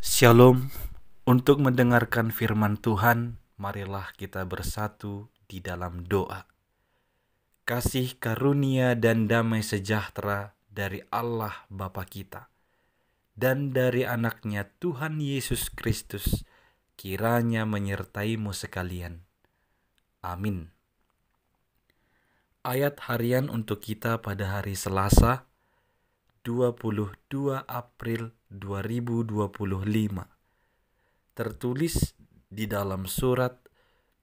Shalom, untuk mendengarkan firman Tuhan, marilah kita bersatu di dalam doa. Kasih karunia dan damai sejahtera dari Allah Bapa kita dan dari anaknya Tuhan Yesus Kristus kiranya menyertaimu sekalian. Amin. Ayat harian untuk kita pada hari Selasa, 22 April 2025. Tertulis di dalam surat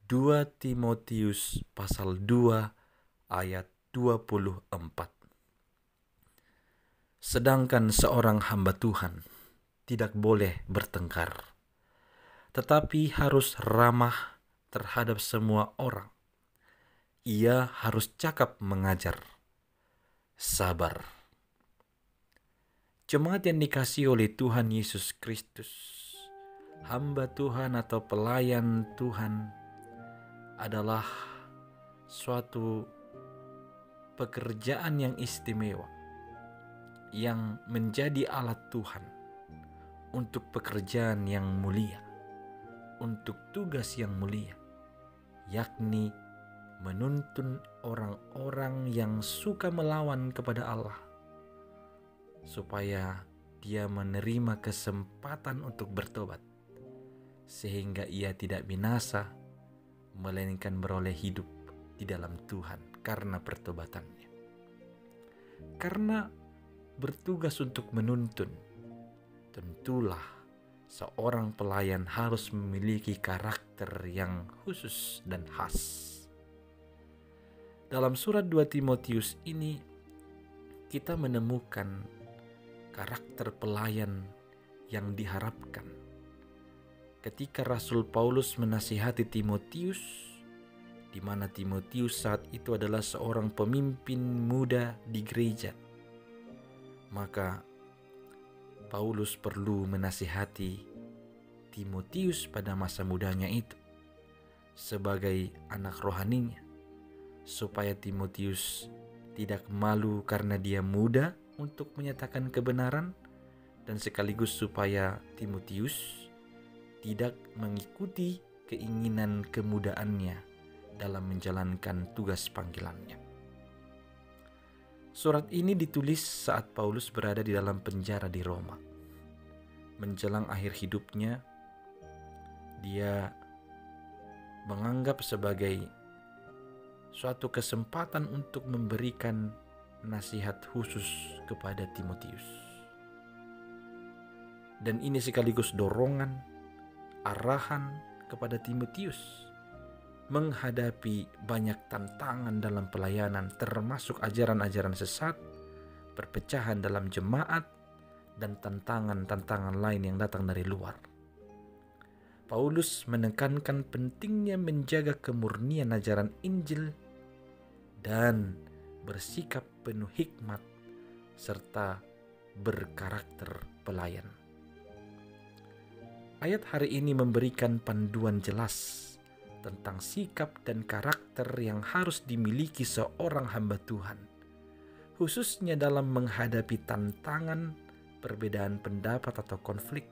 2 Timotius pasal 2 ayat 24. Sedangkan seorang hamba Tuhan tidak boleh bertengkar, tetapi harus ramah terhadap semua orang. Ia harus cakap mengajar, sabar. Jemaat yang dikasihi oleh Tuhan Yesus Kristus, hamba Tuhan atau pelayan Tuhan adalah suatu pekerjaan yang istimewa yang menjadi alat Tuhan untuk pekerjaan yang mulia, untuk tugas yang mulia, yakni menuntun orang-orang yang suka melawan kepada Allah supaya dia menerima kesempatan untuk bertobat, sehingga ia tidak binasa, melainkan beroleh hidup di dalam Tuhan karena pertobatannya. Karena bertugas untuk menuntun, tentulah seorang pelayan harus memiliki karakter yang khusus dan khas. Dalam surat 2 Timotius ini, kita menemukan karakter pelayan yang diharapkan. Ketika Rasul Paulus menasihati Timotius, di mana Timotius saat itu adalah seorang pemimpin muda di gereja, maka Paulus perlu menasihati Timotius pada masa mudanya itu sebagai anak rohaninya, supaya Timotius tidak malu karena dia muda untuk menyatakan kebenaran, dan sekaligus supaya Timotius tidak mengikuti keinginan kemudaannya dalam menjalankan tugas panggilannya. Surat ini ditulis saat Paulus berada di dalam penjara di Roma. Menjelang akhir hidupnya, dia menganggap sebagai suatu kesempatan untuk memberikan nasihat khusus kepada Timotius. Dan ini sekaligus dorongan, arahan kepada Timotius menghadapi banyak tantangan dalam pelayanan, termasuk ajaran-ajaran sesat, perpecahan dalam jemaat, dan tantangan-tantangan lain yang datang dari luar. Paulus menekankan pentingnya menjaga kemurnian ajaran Injil dan bersikap penuh hikmat serta berkarakter pelayan. Ayat hari ini memberikan panduan jelas tentang sikap dan karakter yang harus dimiliki seorang hamba Tuhan, khususnya dalam menghadapi tantangan, perbedaan pendapat atau konflik.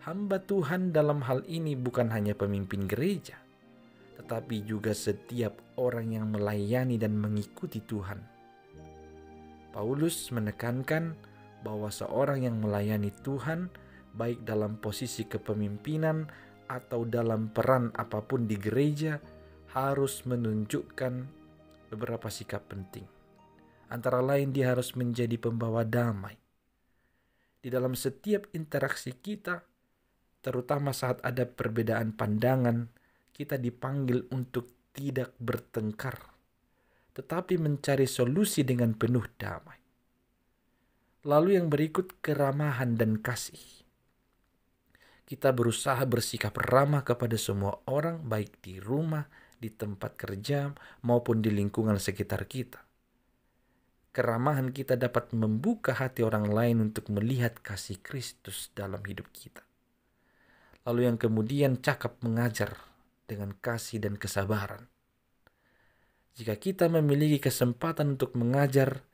Hamba Tuhan dalam hal ini bukan hanya pemimpin gereja, tetapi juga setiap orang yang melayani dan mengikuti Tuhan. Paulus menekankan bahwa seorang yang melayani Tuhan, baik dalam posisi kepemimpinan atau dalam peran apapun di gereja, harus menunjukkan beberapa sikap penting. Antara lain, dia harus menjadi pembawa damai. Di dalam setiap interaksi kita, terutama saat ada perbedaan pandangan, kita dipanggil untuk tidak bertengkar, tetapi mencari solusi dengan penuh damai. Lalu yang berikut, keramahan dan kasih. Kita berusaha bersikap ramah kepada semua orang, baik di rumah, di tempat kerja, maupun di lingkungan sekitar kita. Keramahan kita dapat membuka hati orang lain untuk melihat kasih Kristus dalam hidup kita. Lalu yang kemudian, cakap mengajar dengan kasih dan kesabaran. Jika kita memiliki kesempatan untuk mengajar,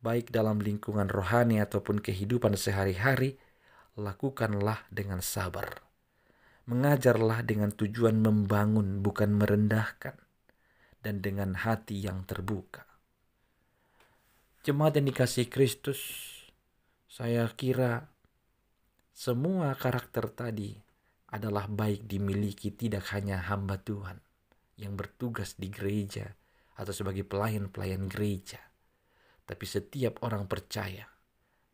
baik dalam lingkungan rohani ataupun kehidupan sehari-hari, lakukanlah dengan sabar. Mengajarlah dengan tujuan membangun, bukan merendahkan, dan dengan hati yang terbuka. Jemaat yang dikasihi Kristus, saya kira semua karakter tadi adalah baik dimiliki tidak hanya hamba Tuhan yang bertugas di gereja atau sebagai pelayan-pelayan gereja, tapi setiap orang percaya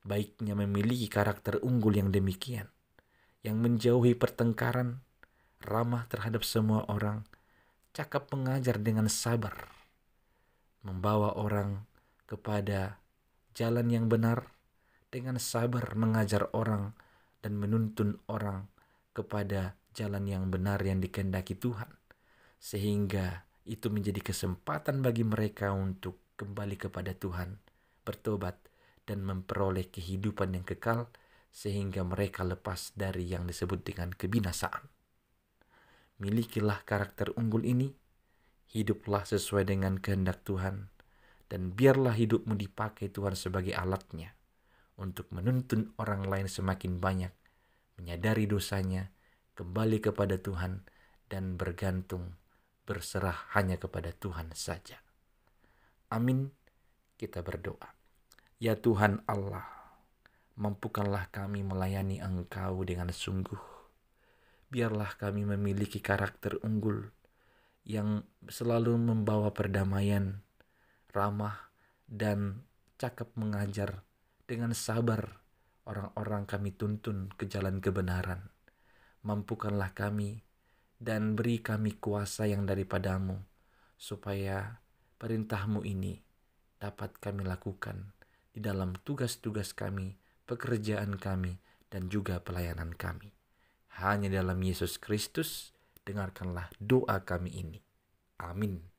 baiknya memiliki karakter unggul yang demikian, yang menjauhi pertengkaran, ramah terhadap semua orang, cakap mengajar dengan sabar, membawa orang kepada jalan yang benar, dengan sabar mengajar orang dan menuntun orang kepada jalan yang benar yang dikehendaki Tuhan, sehingga itu menjadi kesempatan bagi mereka untuk kembali kepada Tuhan, bertobat, dan memperoleh kehidupan yang kekal, sehingga mereka lepas dari yang disebut dengan kebinasaan. Milikilah karakter unggul ini, hiduplah sesuai dengan kehendak Tuhan, dan biarlah hidupmu dipakai Tuhan sebagai alatnya untuk menuntun orang lain semakin banyak, menyadari dosanya, kembali kepada Tuhan, dan bergantung, berserah hanya kepada Tuhan saja. Amin. Kita berdoa. Ya Tuhan Allah, mampukanlah kami melayani Engkau dengan sungguh. Biarlah kami memiliki karakter unggul yang selalu membawa perdamaian, ramah, dan cakap mengajar dengan sabar orang-orang kami tuntun ke jalan kebenaran. Mampukanlah kami dan beri kami kuasa yang daripadamu, supaya perintah-Mu ini dapat kami lakukan di dalam tugas-tugas kami, pekerjaan kami, dan juga pelayanan kami. Hanya dalam Yesus Kristus, dengarkanlah doa kami ini. Amin.